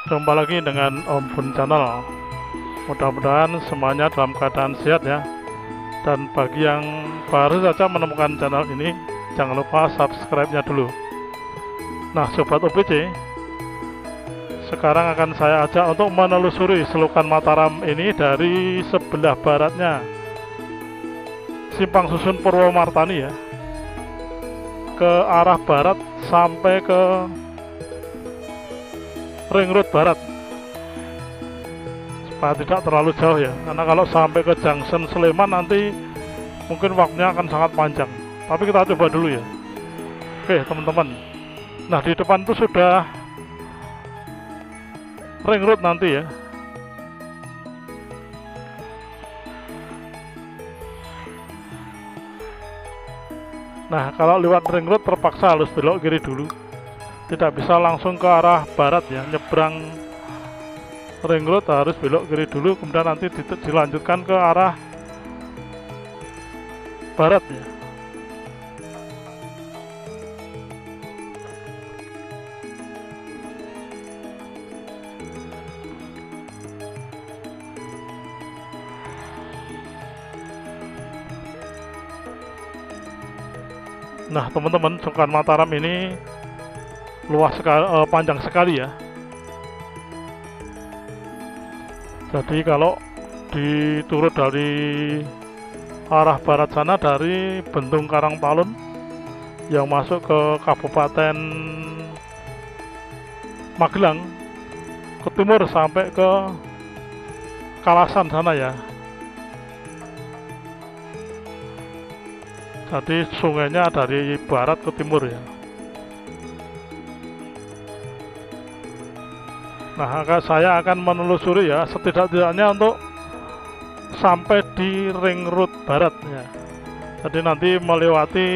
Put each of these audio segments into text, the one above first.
Jumpa lagi dengan Om Bun Channel. Mudah-mudahan semuanya dalam keadaan sehat ya. Dan bagi yang baru saja menemukan channel ini, jangan lupa subscribe-nya dulu. Nah, Sobat OBC, sekarang akan saya ajak untuk menelusuri selokan Mataram ini dari sebelah baratnya Simpang Susun Purwomartani ya, ke arah barat sampai ke Ring Road Barat, supaya tidak terlalu jauh ya, karena kalau sampai ke Junction Sleman nanti mungkin waktunya akan sangat panjang. Tapi kita coba dulu ya. Oke teman-teman, nah di depan itu sudah Ring Road nanti ya. Nah kalau lewat Ring Road terpaksa harus belok kiri dulu, tidak bisa langsung ke arah barat ya. Nyebrang Ring Road harus belok kiri dulu, kemudian nanti dilanjutkan ke arah barat ya. Nah teman-teman, Selokan Mataram ini luas sekali, panjang sekali ya. Jadi kalau diturut dari arah barat sana, dari Bendung Karangpalun yang masuk ke Kabupaten Magelang, ke timur sampai ke Kalasan sana ya. Jadi sungainya dari barat ke timur ya. Nah, saya akan menelusuri ya, setidak-tidaknya untuk sampai di Ring Road Barat ya. Jadi nanti melewati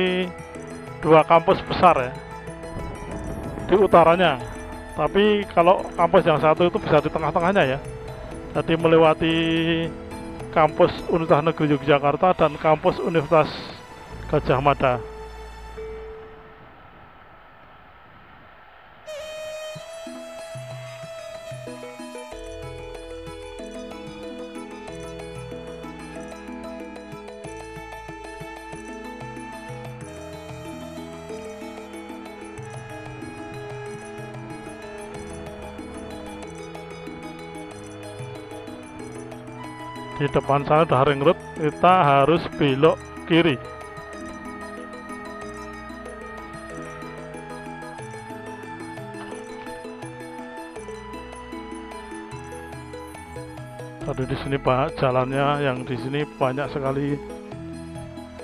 dua kampus besar ya di utaranya. Tapi kalau kampus yang satu itu bisa di tengah-tengahnya ya. Jadi melewati kampus Universitas Negeri Yogyakarta dan kampus Universitas Gadjah Mada. Di depan sana udah Ring Road, kita harus belok kiri. Tadi di sini Pak, jalannya yang di sini banyak sekali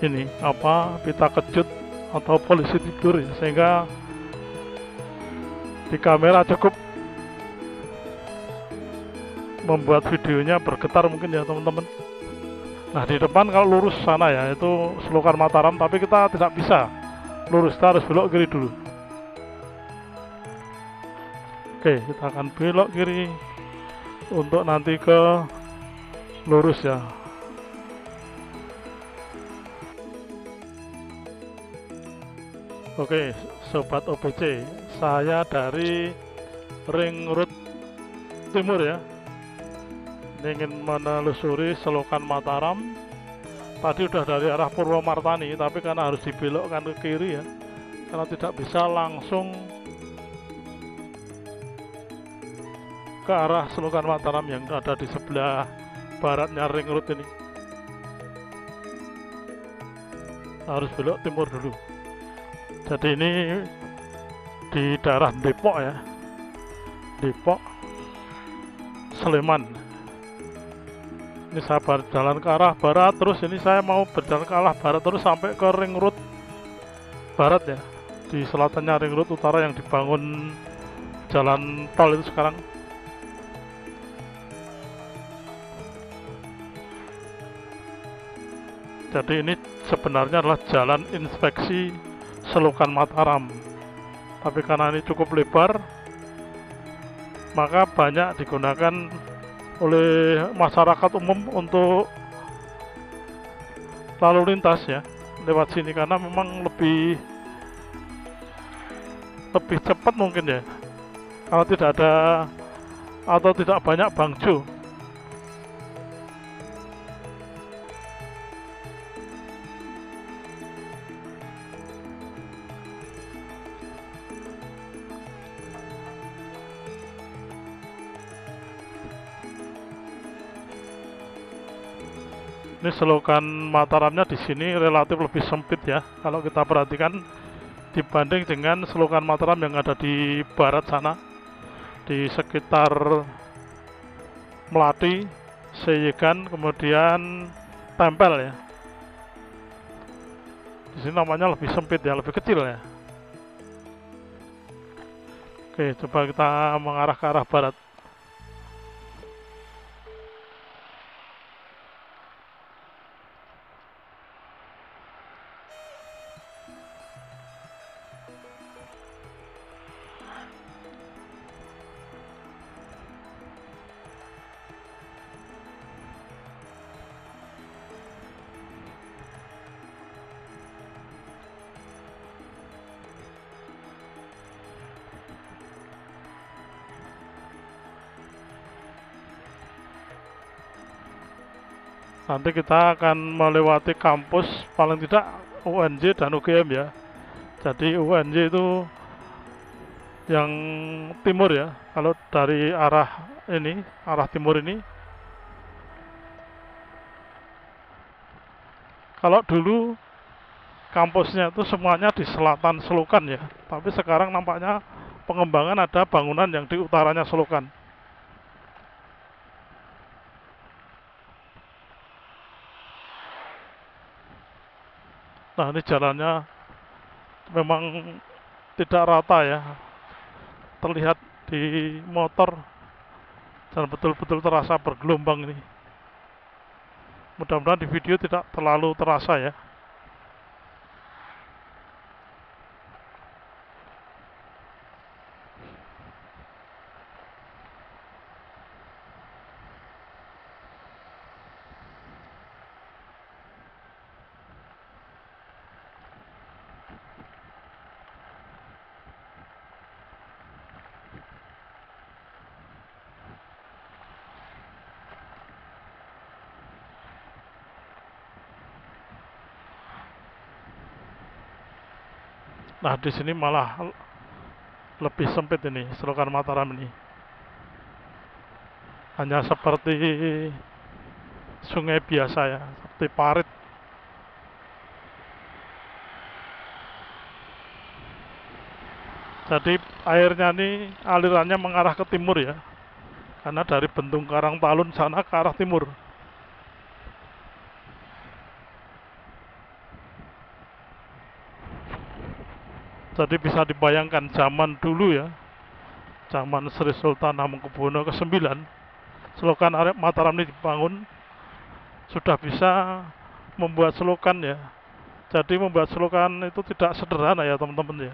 ini apa, pita kejut atau polisi tidur ya, sehingga di kamera cukup membuat videonya bergetar mungkin ya teman-teman. Nah di depan kalau lurus sana ya, itu Selokan Mataram, tapi kita tidak bisa lurus, kita harus belok kiri dulu. Oke, kita akan belok kiri untuk nanti ke lurus ya. Oke Sobat OBC, saya dari Ring Road Timur ya, ingin menelusuri Selokan Mataram. Tadi udah dari arah Purwomartani, tapi karena harus dibelokkan ke kiri ya, karena tidak bisa langsung ke arah Selokan Mataram yang ada di sebelah baratnya Ring Road ini. Harus belok timur dulu. Jadi ini di daerah Depok ya, Depok Sleman. Ini saya berjalan ke arah barat, terus ini saya mau berjalan ke arah barat terus sampai ke Ring Road Barat ya, di selatannya Ring Road Utara yang dibangun jalan tol itu sekarang. Jadi ini sebenarnya adalah jalan inspeksi Selokan Mataram, tapi karena ini cukup lebar, maka banyak digunakan oleh masyarakat umum untuk lalu lintas ya lewat sini, karena memang lebih cepat mungkin ya, kalau tidak ada atau tidak banyak bangjo. Ini selokan Mataramnya di sini relatif lebih sempit ya, kalau kita perhatikan dibanding dengan selokan Mataram yang ada di barat sana, di sekitar Melati, Seyegan, kemudian Tempel ya. Di sini namanya lebih sempit ya, lebih kecil ya. Oke, coba kita mengarah ke arah barat. Nanti kita akan melewati kampus paling tidak UNJ dan UGM ya. Jadi UNJ itu yang timur ya. Kalau dari arah ini, arah timur ini. Kalau dulu kampusnya itu semuanya di selatan selokan ya. Tapi sekarang nampaknya pengembangan ada bangunan yang di utaranya selokan. Nah, ini jalannya memang tidak rata ya, terlihat di motor dan betul-betul terasa bergelombang ini. Mudah-mudahan di video tidak terlalu terasa ya. Nah, di sini malah lebih sempit ini, selokan Mataram ini. Hanya seperti sungai biasa ya, seperti parit. Jadi airnya ini alirannya mengarah ke timur ya, karena dari Bendung Karangtalun sana ke arah timur. Jadi bisa dibayangkan zaman dulu ya, zaman Sri Sultan Hamengkubuwono ke-9, selokan Mataram ini dibangun, sudah bisa membuat selokan ya. Jadi membuat selokan itu tidak sederhana ya teman-teman ya.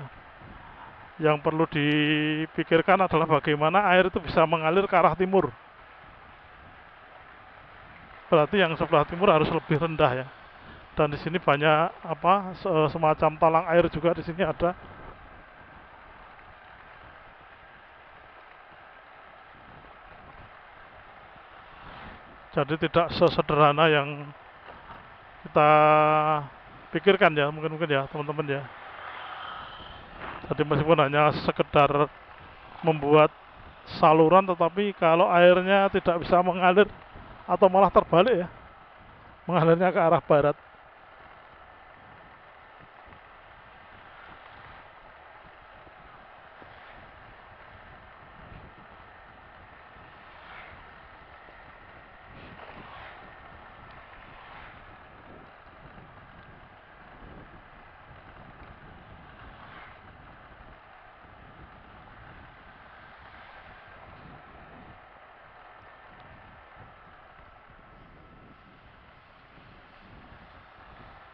Yang perlu dipikirkan adalah bagaimana air itu bisa mengalir ke arah timur. Berarti yang sebelah timur harus lebih rendah ya. Dan di sini banyak semacam talang air juga di sini ada. Jadi tidak sesederhana yang kita pikirkan ya, mungkin ya teman-teman ya. Jadi meskipun hanya sekedar membuat saluran, tetapi kalau airnya tidak bisa mengalir atau malah terbalik ya, mengalirnya ke arah barat.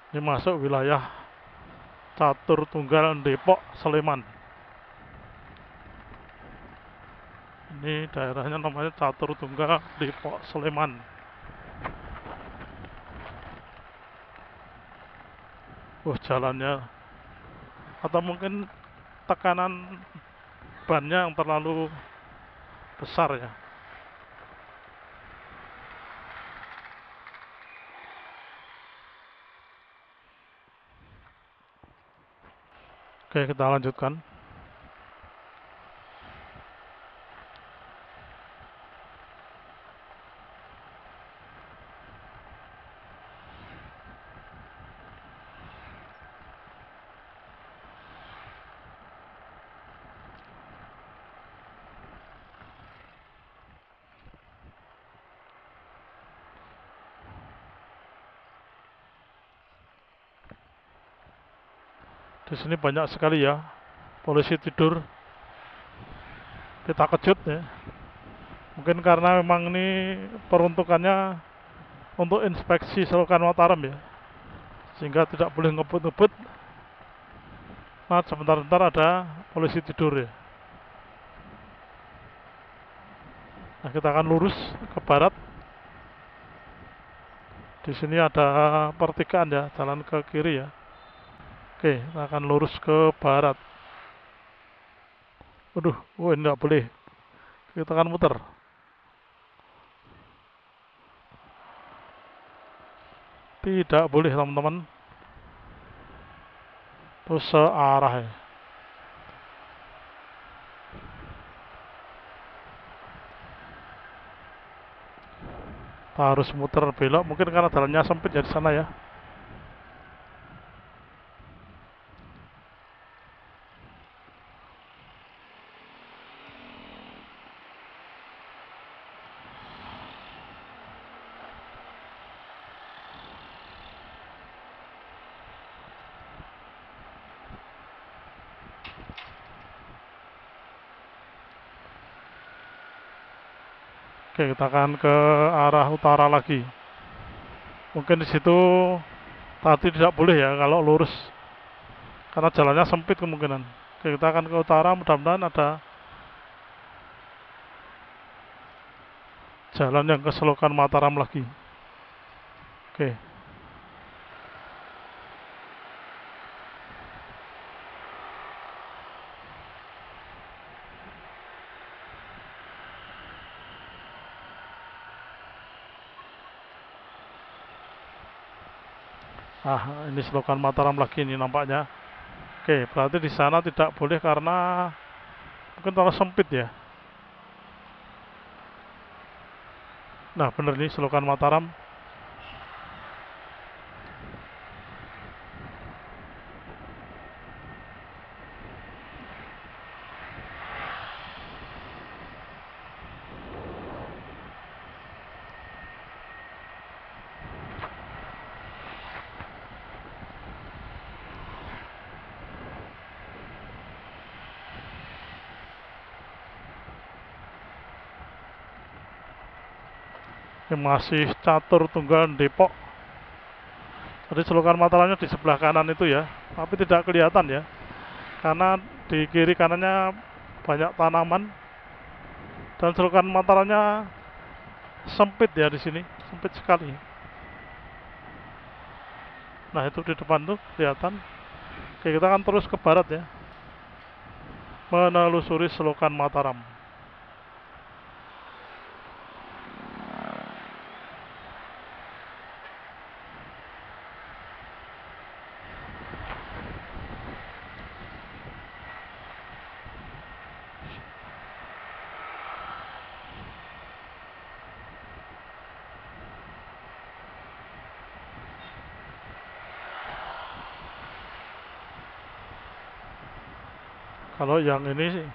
Ini masuk wilayah Catur Tunggal Depok Sleman. Ini daerahnya namanya Catur Tunggal Depok Sleman. Jalannya atau mungkin tekanan bannya yang terlalu besar ya. Oke, kita lanjutkan. Di sini banyak sekali ya polisi tidur. Kita kejut ya. Mungkin karena memang ini peruntukannya untuk inspeksi selokan Mataram ya, sehingga tidak boleh ngebut-ngebut. Nah, sebentar-bentar ada polisi tidur ya. Nah, kita akan lurus ke barat. Di sini ada pertigaan ya, jalan ke kiri ya. Oke, kita akan lurus ke barat. Waduh, ini nggak boleh. Kita akan muter. Tidak boleh teman-teman. Terus searah ya. Kita harus muter belok, mungkin karena jalannya sempit ya di sana ya. Oke, kita akan ke arah utara lagi. Mungkin di situ tadi tidak boleh ya kalau lurus, karena jalannya sempit kemungkinan. Oke, kita akan ke utara, mudah-mudahan ada jalan yang ke selokan Mataram lagi. Oke. Ini selokan Mataram lagi ini nampaknya. Oke, berarti di sana tidak boleh karena mungkin terlalu sempit ya. Nah, bener nih selokan Mataram. Yang masih Catur Tunggal Depok. Jadi selokan Mataramnya di sebelah kanan itu ya, tapi tidak kelihatan ya, karena di kiri kanannya banyak tanaman dan selokan Mataramnya sempit ya di sini, sempit sekali. Nah, itu di depan tuh kelihatan. Oke, kita akan terus ke barat ya, menelusuri selokan Mataram. Kalau yang ini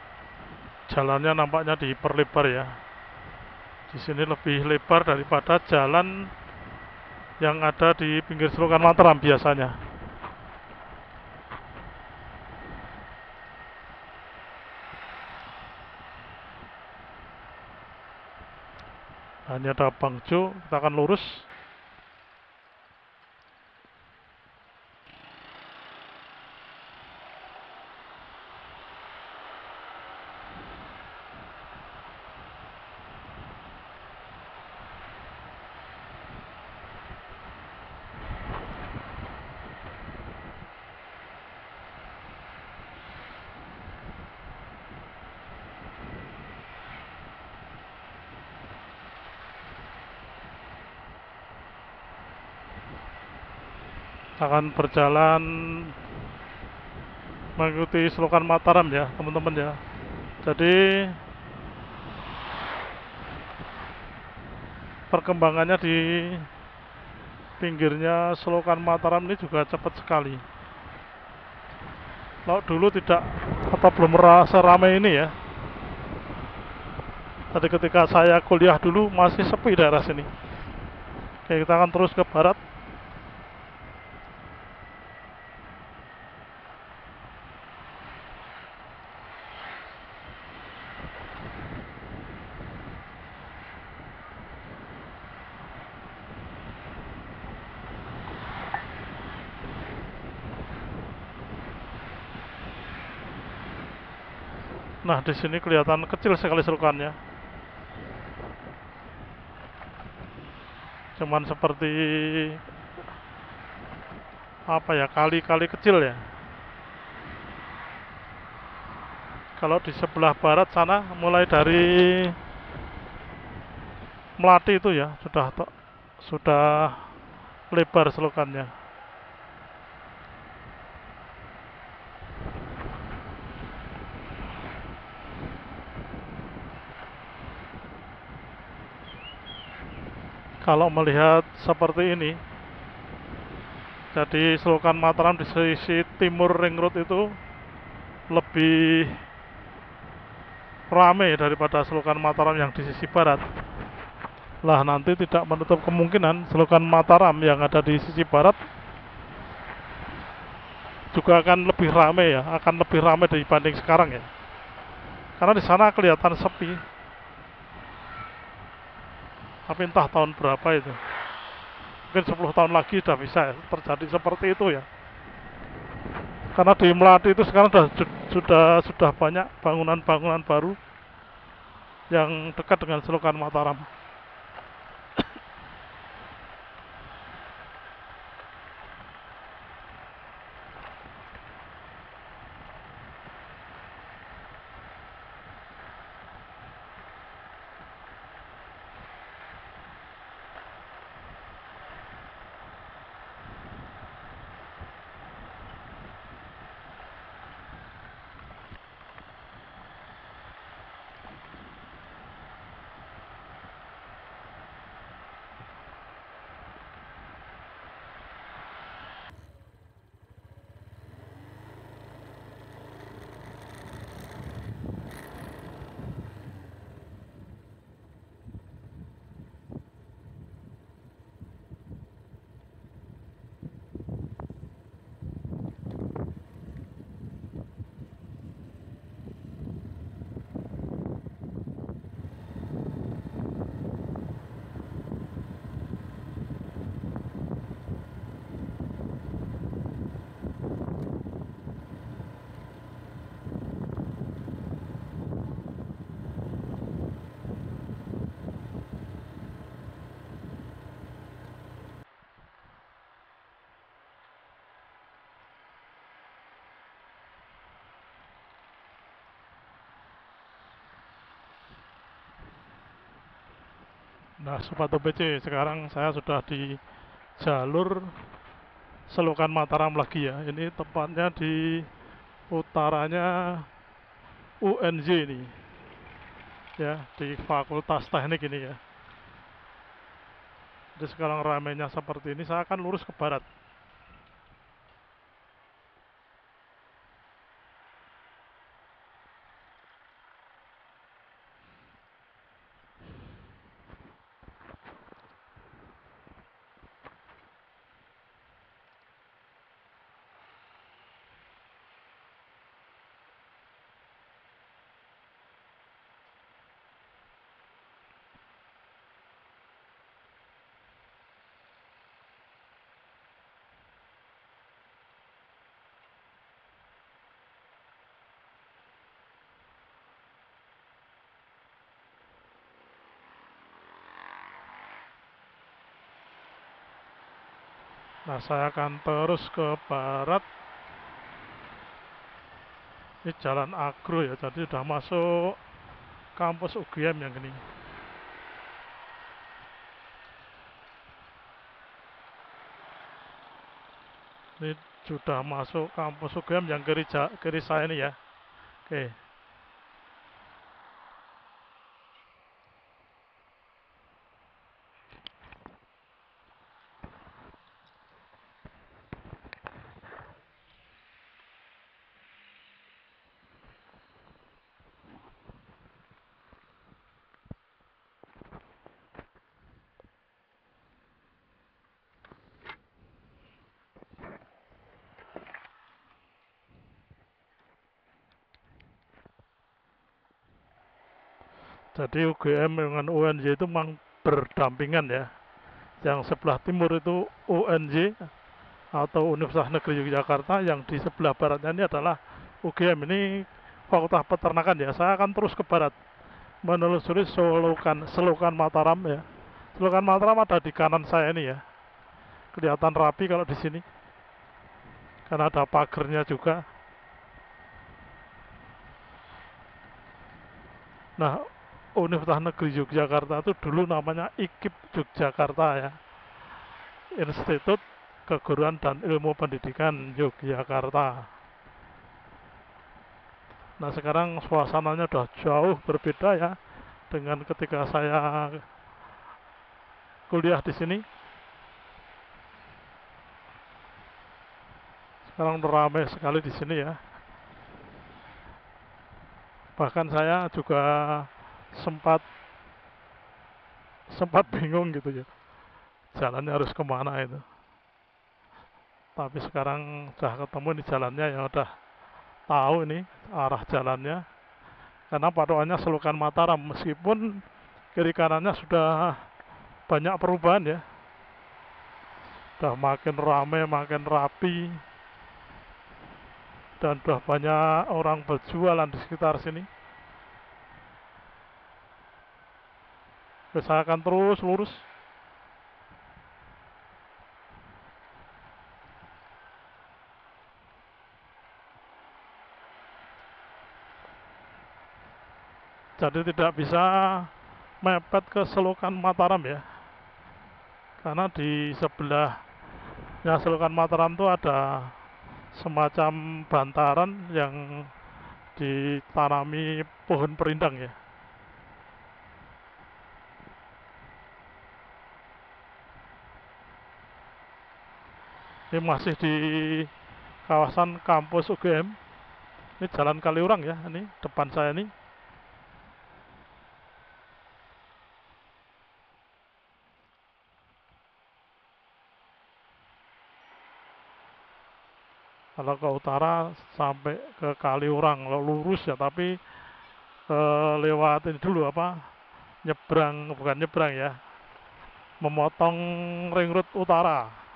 jalannya nampaknya diperlebar ya. Di sini lebih lebar daripada jalan yang ada di pinggir selokan Mataram biasanya. Nah, ini ada Bangjo, kita akan lurus. Akan berjalan mengikuti selokan Mataram ya teman-teman ya. Jadi perkembangannya di pinggirnya selokan Mataram ini juga cepat sekali. Kalau dulu tidak atau belum merasa ramai ini ya. Tadi ketika saya kuliah dulu masih sepi daerah sini. Oke, kita akan terus ke barat. Nah, di sini kelihatan kecil sekali selokannya. Cuman seperti apa ya, kali-kali kecil ya. Kalau di sebelah barat sana mulai dari Melati itu ya sudah lebar selokannya. Kalau melihat seperti ini, jadi selokan Mataram di sisi timur ring road itu lebih ramai daripada selokan Mataram yang di sisi barat. Lah nanti tidak menutup kemungkinan selokan Mataram yang ada di sisi barat juga akan lebih ramai ya, akan lebih ramai dibanding sekarang ya. Karena di sana kelihatan sepi. Tapi entah tahun berapa itu. Mungkin 10 tahun lagi sudah bisa ya, terjadi seperti itu ya. Karena di Melati itu sekarang sudah banyak bangunan-bangunan baru yang dekat dengan selokan Mataram. Nah, Sobat OBC, sekarang saya sudah di jalur selokan Mataram lagi ya. Ini tepatnya di utaranya UNJ ini. Ya, di Fakultas Teknik ini ya. Jadi sekarang ramainya seperti ini, saya akan lurus ke barat. Nah, saya akan terus ke barat. Ini jalan Agro ya, jadi sudah masuk kampus UGM yang ini. Ini sudah masuk kampus UGM yang kiri saya ini ya. Oke. Jadi UGM dengan UNJ itu memang berdampingan ya. Yang sebelah timur itu UNJ atau Universitas Negeri Yogyakarta, yang di sebelah baratnya ini adalah UGM. Ini Fakultas Peternakan ya. Saya akan terus ke barat menelusuri Selokan Mataram ya. Selokan Mataram ada di kanan saya ini ya. Kelihatan rapi kalau di sini. Karena ada pagernya juga. Nah, Universitas Negeri Yogyakarta itu dulu namanya IKIP Yogyakarta ya. Institut Keguruan dan Ilmu Pendidikan Yogyakarta. Nah, sekarang suasananya sudah jauh berbeda ya dengan ketika saya kuliah di sini. Sekarang ramai sekali di sini ya. Bahkan saya juga sempat bingung gitu ya, jalannya harus kemana itu. Tapi sekarang sudah ketemu di jalannya, ya udah tahu ini arah jalannya. Karena patokannya Selokan Mataram, meskipun kiri kanannya sudah banyak perubahan ya. Sudah makin ramai, makin rapi, dan sudah banyak orang berjualan di sekitar sini. Saya akan terus lurus. Jadi tidak bisa mepet ke Selokan Mataram ya. Karena di sebelahnya Selokan Mataram itu ada semacam bantaran yang ditanami pohon perindang ya. Ini masih di kawasan kampus UGM. Ini Jalan Kaliurang ya, ini depan saya ini. Kalau ke utara sampai ke Kaliurang, lurus ya, tapi lewat ini dulu apa? Nyebrang, bukan nyebrang ya, memotong ring road utara.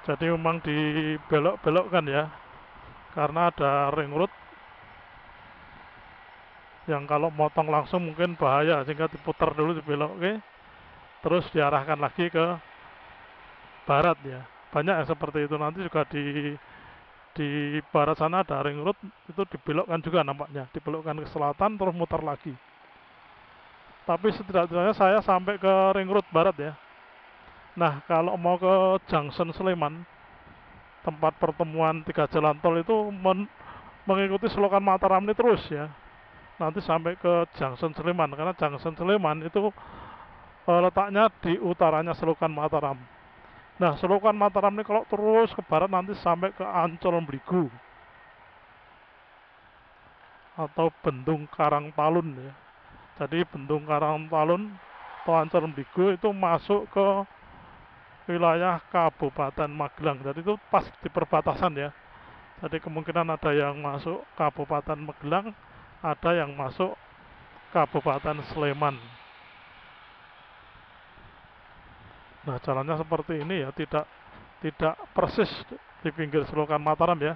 Jadi memang dibelok-belokkan ya, karena ada ring road yang kalau motong langsung mungkin bahaya, sehingga diputar dulu, dibelok, oke, terus diarahkan lagi ke barat ya. Banyak yang seperti itu. Nanti juga di barat sana ada ring road, itu dibelokkan juga nampaknya, dibelokkan ke selatan terus mutar lagi. Tapi setidaknya saya sampai ke ring road barat ya. Nah, kalau mau ke Junction Sleman, tempat pertemuan 3 jalan tol itu mengikuti Selokan Mataram ini terus ya. Nanti sampai ke Junction Sleman, karena Junction Sleman itu letaknya di utaranya Selokan Mataram. Nah, Selokan Mataram ini kalau terus ke barat nanti sampai ke Ancol Bligu atau Bendung Karangtalun ya. Jadi Bendung Karangtalun atau Ancol Bligu itu masuk ke wilayah Kabupaten Magelang. Jadi itu pas di perbatasan ya. Jadi kemungkinan ada yang masuk Kabupaten Magelang, ada yang masuk Kabupaten Sleman. Nah, jalannya seperti ini ya, tidak persis di pinggir Selokan Mataram ya.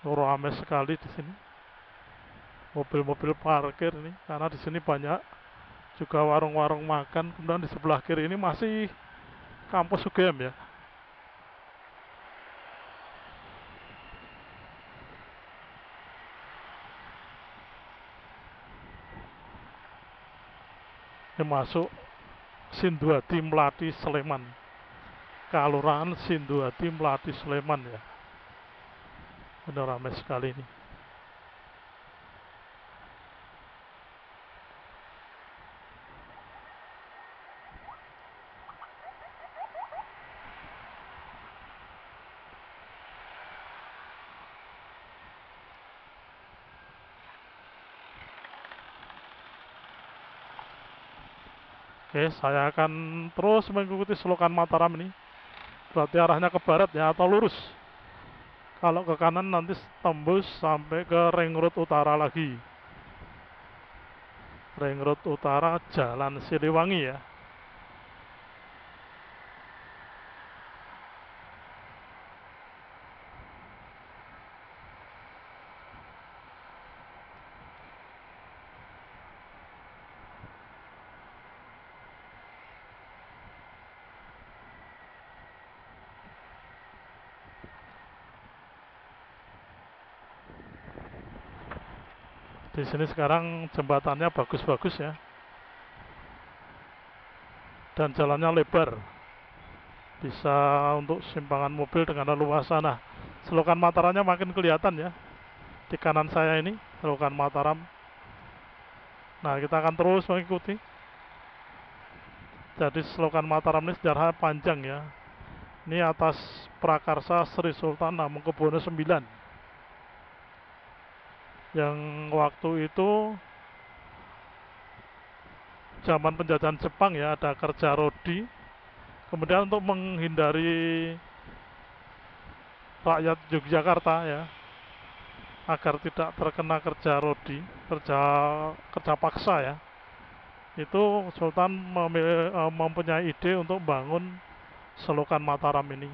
Ramai sekali di sini. Mobil-mobil parkir ini, karena di sini banyak juga warung-warung makan. Kemudian di sebelah kiri ini masih kampus UGM ya. masuk Sinduadi Melati Sleman, Kelurahan Sinduadi Melati Sleman ya. Benar ramai sekali ini. Oke, saya akan terus mengikuti selokan Mataram ini. Berarti arahnya ke barat ya, atau lurus. Kalau ke kanan nanti tembus sampai ke Ring Road Utara lagi. Ring Road Utara Jalan Siliwangi ya. Di sini sekarang jembatannya bagus-bagus ya. Dan jalannya lebar. Bisa untuk simpangan mobil dengan leluasa. Nah, selokan Mataramnya makin kelihatan ya. Di kanan saya ini, selokan Mataram. Nah, kita akan terus mengikuti. Jadi selokan Mataram ini sejarah panjang ya. Ini atas prakarsa Sri Sultan Hamengkubuwono IX. Yang waktu itu zaman penjajahan Jepang ya, ada kerja rodi. Kemudian untuk menghindari rakyat Yogyakarta ya, agar tidak terkena kerja rodi, kerja paksa ya, itu Sultan mempunyai ide untuk bangun selokan Mataram ini.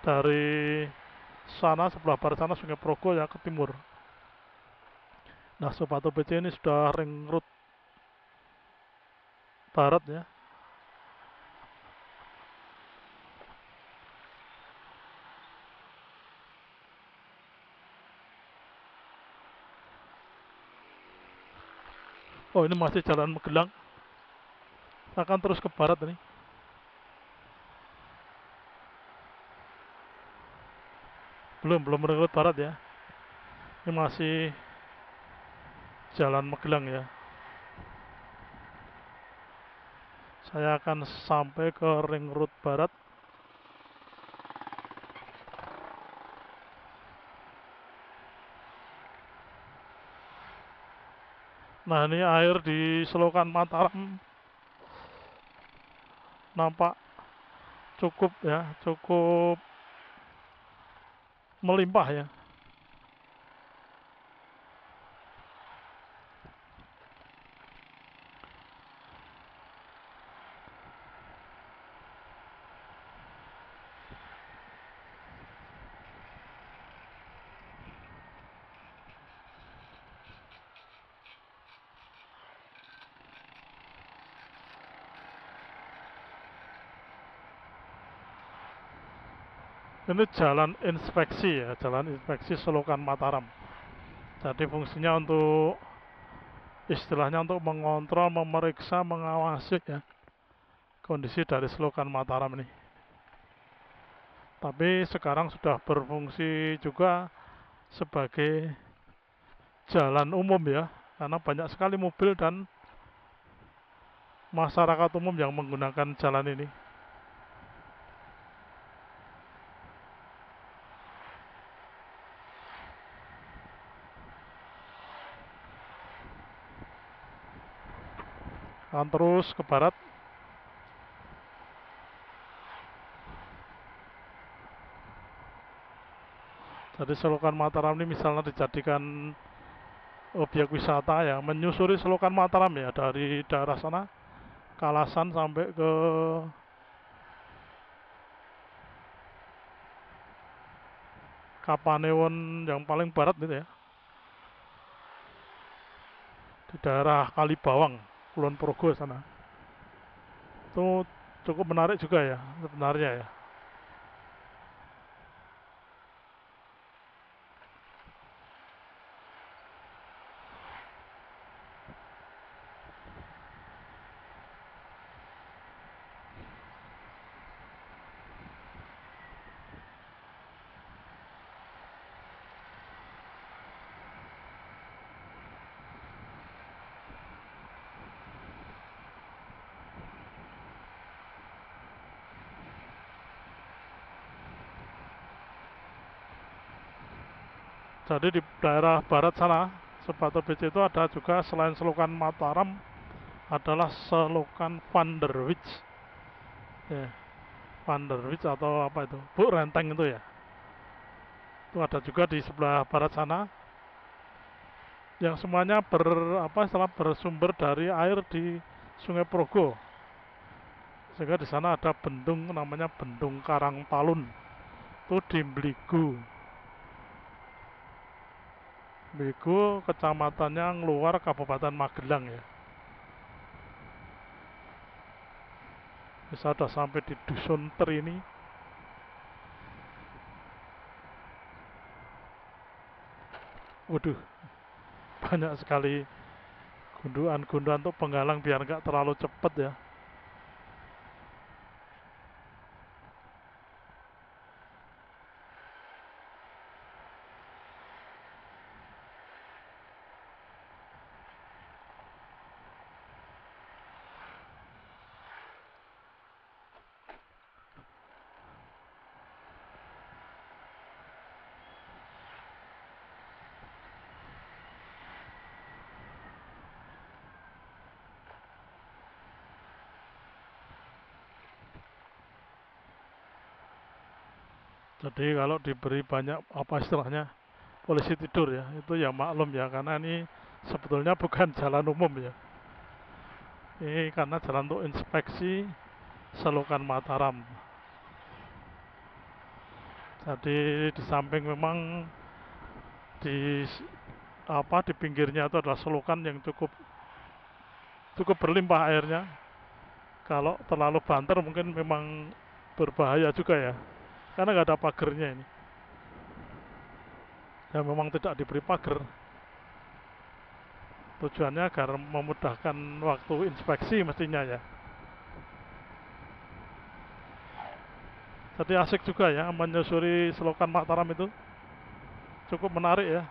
Dari sana, sebelah barat sana Sungai Progo ya, ke timur. Nah, Sobat OBC ini sudah ring road barat ya. Oh, ini masih jalan Magelang. Akan terus ke barat ini. Belum ring road barat ya. Ini masih jalan Magelang ya. Saya akan sampai ke ring road barat. Nah, ini air di selokan Mataram nampak cukup ya, cukup melimpah ya. Ini jalan inspeksi ya, jalan inspeksi selokan Mataram. Jadi fungsinya untuk istilahnya untuk mengontrol, memeriksa, mengawasi ya kondisi dari selokan Mataram ini. Tapi sekarang sudah berfungsi juga sebagai jalan umum ya, karena banyak sekali mobil dan masyarakat umum yang menggunakan jalan ini. Akan terus ke barat. Jadi selokan Mataram ini misalnya dijadikan objek wisata ya, menyusuri selokan Mataram ya, dari daerah sana Kalasan sampai ke Kapanewon yang paling barat gitu ya, di daerah Kalibawang, Kulon Progo sana. Itu cukup menarik juga ya sebenarnya ya. Jadi di daerah barat sana, Sobat OBC, itu ada juga selain selokan Mataram, adalah selokan Van der Wijk. Ya, Van der Wijk atau apa itu? Buk Renteng itu ya. Itu ada juga di sebelah barat sana. Yang semuanya bersumber dari air di Sungai Progo. Sehingga di sana ada bendung namanya Bendung Karangtalun. Itu di Bligo. Bligo, kecamatannya Ngluar, Kabupaten Magelang ya. Bisa sudah sampai di Dusun Trini. Waduh, banyak sekali gundukan-gundukan untuk penggalang biar nggak terlalu cepat ya. Jadi kalau diberi banyak apa istilahnya polisi tidur ya, itu ya maklum ya, karena ini sebetulnya bukan jalan umum ya. Ini karena jalan untuk inspeksi selokan Mataram. Jadi di samping memang di di pinggirnya itu adalah selokan yang cukup berlimpah airnya. Kalau terlalu banter mungkin memang berbahaya juga ya, karena nggak ada pagernya ini. Ya memang tidak diberi pagar. Tujuannya agar memudahkan waktu inspeksi mestinya ya. Jadi asik juga ya menyusuri selokan Mataram itu. Cukup menarik ya.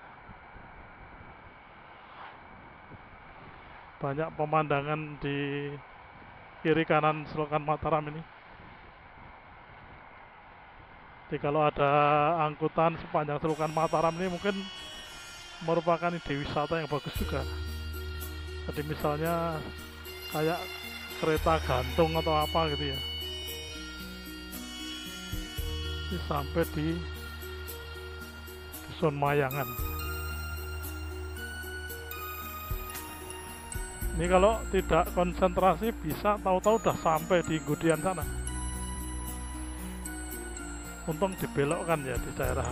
Banyak pemandangan di kiri kanan selokan Mataram ini. Jadi kalau ada angkutan sepanjang selokan Mataram ini mungkin merupakan ide wisata yang bagus juga. Jadi misalnya kayak kereta gantung atau apa gitu ya. Ini sampai di Dusun Mayangan. Ini kalau tidak konsentrasi bisa tahu-tahu udah sampai di Gudian sana. Untung dibelokkan ya di daerah.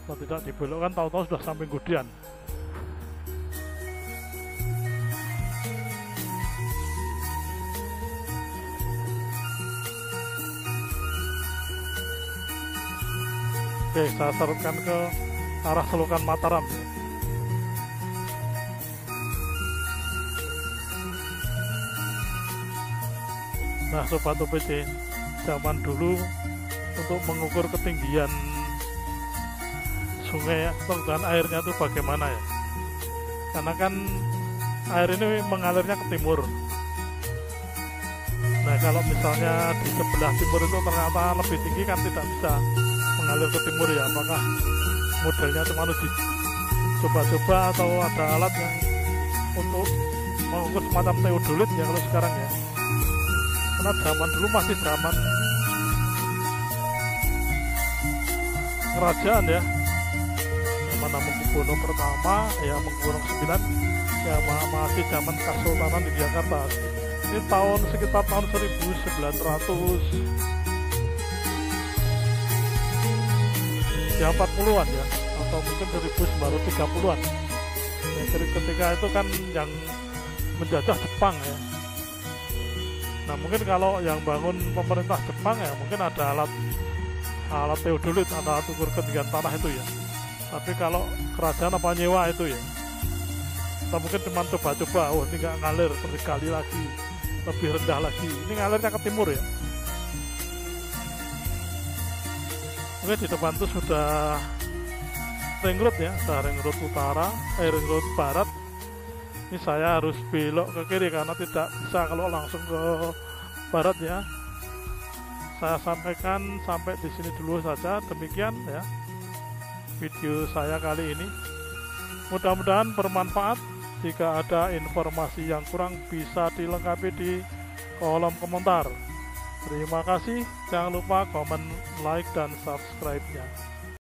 Kalau tidak dibelokkan tahu-tahu sudah sampai Gudian. Oke, saya serutkan ke arah selokan Mataram. Nah, Sobat OBC, zaman dulu untuk mengukur ketinggian sungai dan airnya itu bagaimana ya? Karena kan air ini mengalirnya ke timur. Nah, kalau misalnya di sebelah timur itu ternyata lebih tinggi kan tidak bisa mengalir ke timur ya. Apakah modelnya cuma harus dicoba-coba atau ada alat yang untuk mengukur semacam teodolit ya kalau sekarang ya? Karena zaman dulu masih zaman kerajaan ya, zaman Hamengkubuwono pertama ya, Hamengkubuwono ke-9 ya, masih zaman Kesultanan di Jakarta. Ini sekitar tahun 1900 ya 40-an ya, atau mungkin 1930-an ya, ketika itu kan yang menjajah Jepang ya. Nah mungkin kalau yang bangun pemerintah Jepang ya mungkin ada alat teodolit, ada alat ukur ketinggian tanah itu ya. Tapi kalau kerajaan apa nyewa itu ya, atau mungkin cuma coba-coba, oh ini nggak ngalir, terus kali lagi lebih rendah lagi, ini ngalirnya ke timur ya. Oke, di depan itu sudah ring road ya, sudah ring road utara, ring road barat. Ini saya harus belok ke kiri karena tidak bisa kalau langsung ke barat ya. Saya sampaikan sampai di sini dulu saja, demikian ya. video saya kali ini. Mudah-mudahan bermanfaat. Jika ada informasi yang kurang bisa dilengkapi di kolom komentar. Terima kasih, jangan lupa komen, like, dan subscribe-nya.